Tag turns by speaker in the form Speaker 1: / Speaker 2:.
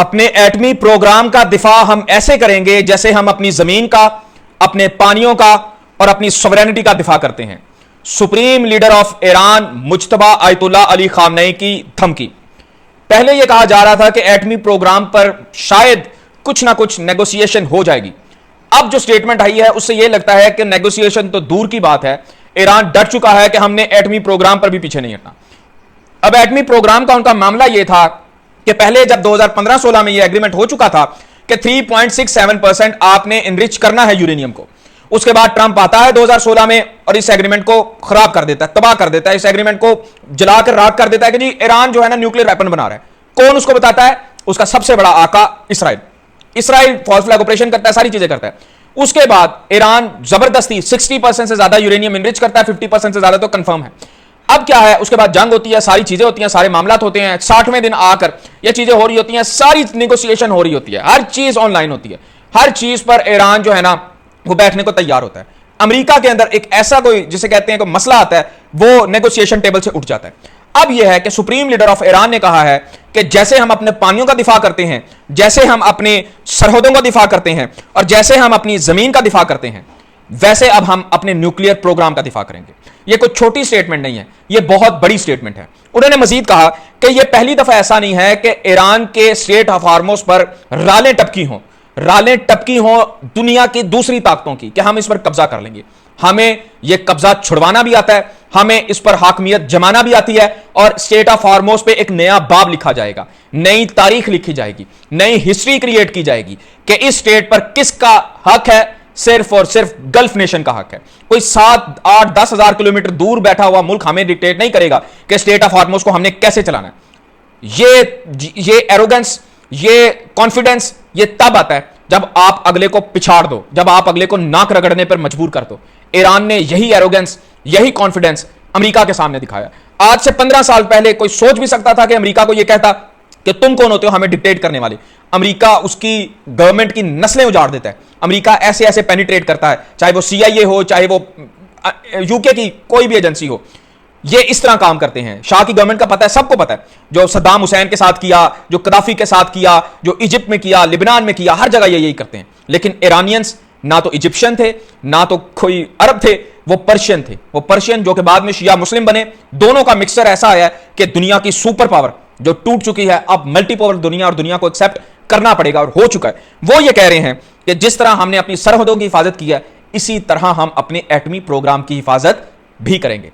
Speaker 1: अपने एटमी प्रोग्राम का दिफा हम ऐसे करेंगे जैसे हम अपनी जमीन का, अपने पानियों का और अपनी सॉवरेनिटी का दिफा करते हैं। Supreme leader of Iran Mojtaba Ayatollah Ali Khamenei की धमकी। पहले यह कहा जा रहा था कि एटमी प्रोग्राम पर शायद कुछ ना कुछ नेगोशिएशन हो जाएगी। अब जो स्टेटमेंट आई है उससे यह लगता है कि नेगोशिएशन तो दूर की बात है, ईरान डर चुका है कि हमने एटमी प्रोग्राम पर भी पीछे नहीं हटना। अब एटमी प्रोग्राम का उनका मामला यह था कि पहले जब 2015-16 में यह एग्रीमेंट हो चुका था कि 3.67% आपने इनरिच करना है यूरेनियम को। उसके बाद ट्रंप आता है 2016 में और इस एग्रीमेंट को खराब कर देता है, तबाह कर देता है, इस एग्रीमेंट को जलाकर राख कर देता है कि जी ईरान जो है ना न्यूक्लियर वेपन बना रहा है। कौन उसको बताता है? उसका सबसे बड़ा आका Israel. Israel false flag operation करता है, सारी चीजें करता है। उसके बाद ईरान जबरदस्ती 60% से ज्यादा यूरेनियम इनरिच करता है, 50% से ज्यादा तो कंफर्म है। अब क्या है, उसके बाद जंग होती है, सारी चीजें होती हैं, सारे मामलात होते हैं। 60वें दिन आकर ये चीजें हो रही होती हैं, सारी नेगोशिएशन हो रही होती है, हर चीज ऑनलाइन होती है, हर चीज पर ईरान जो है ना वो बैठने को तैयार होता है। अमेरिका के अंदर एक ऐसा कोई जिसे कहते हैं कोई मसला आता है, वो नेगोशिएशन टेबल से उठ जाता है। अब यह है कि सुप्रीम लीडर ऑफ ईरान ने कहा है कि जैसे हम अपने पानियों का दिफा करते हैं, जैसे हम अपने सरहदों का दिफा करते हैं और जैसे हम अपनी जमीन का दिफा करते हैं, वैसे अब हम अपने न्यूक्लियर प्रोग्राम का दिफा करेंगे। यह कोई छोटी स्टेटमेंट नहीं है, यह बहुत बड़ी स्टेटमेंट है। उन्होंने मजीद कहा कि यह पहली दफा ऐसा नहीं है कि ईरान के स्टेट ऑफ हार्मोस पर रालें टपकी हों दुनिया की दूसरी ताकतों की कि हम इस पर कब्जा कर लेंगे। हमें यह कब्जा छुड़वाना भी आता है, हमें इस पर हाकमियत जमाना भी आती है और स्टेट ऑफ हार्मोस पे एक नया बाब लिखा जाएगा, नई तारीख लिखी जाएगी, नई हिस्ट्री क्रिएट की जाएगी कि इस स्टेट पर किसका हक है। सिर्फ और सिर्फ गल्फ नेशन का हक है। कोई 7, 8, 10 हजार किलोमीटर दूर बैठा हुआ मुल्क हमें डिक्टेट नहीं करेगा कि स्टेट ऑफ हार्मोस को हमने कैसे चलाना है। ये एरोगेंस, ये कॉन्फिडेंस, ये तब आता है जब आप अगले को पिछाड़ दो, जब आप अगले को नाक रगड़ने पर मजबूर कर दो। ईरान ने यही एरोगेंस, यही कॉन्फिडेंस अमेरिका के सामने दिखाया। आज से 15 साल पहले कोई सोच भी सकता था कि अमेरिका को यह कहता कि तुम कौन होते हो हमें डिक्टेट करने वाले। अमेरिका उसकी गवर्नमेंट की नस्लें उजाड़ देता है। अमेरिका ऐसे ऐसे पेनिट्रेट करता है, चाहे वो CIA हो, चाहे वो यूके की कोई भी एजेंसी हो, ये इस तरह काम करते हैं। शाह की गवर्नमेंट का पता है, सबको पता है, जो सद्दाम हुसैन के साथ किया, जो कदाफी के साथ किया, जो इजिप्ट में किया, लिबनान में किया, हर जगह ये यही करते हैं। लेकिन ईरानियंस ना तो इजिप्शियन थे, ना तो कोई अरब थे, वो पर्शियन थे। वो पर्शियन जो कि बाद में शिया मुस्लिम बने, दोनों का मिक्सचर ऐसा आया कि दुनिया की सुपर पावर जो टूट चुकी है, अब मल्टी पावर दुनिया और दुनिया को एक्सेप्ट करना पड़ेगा और हो चुका है। वो ये कह रहे हैं कि जिस तरह हमने अपनी सरहदों की हिफाजत की है, इसी तरह हम अपने एटमी प्रोग्राम की हिफाजत भी करेंगे।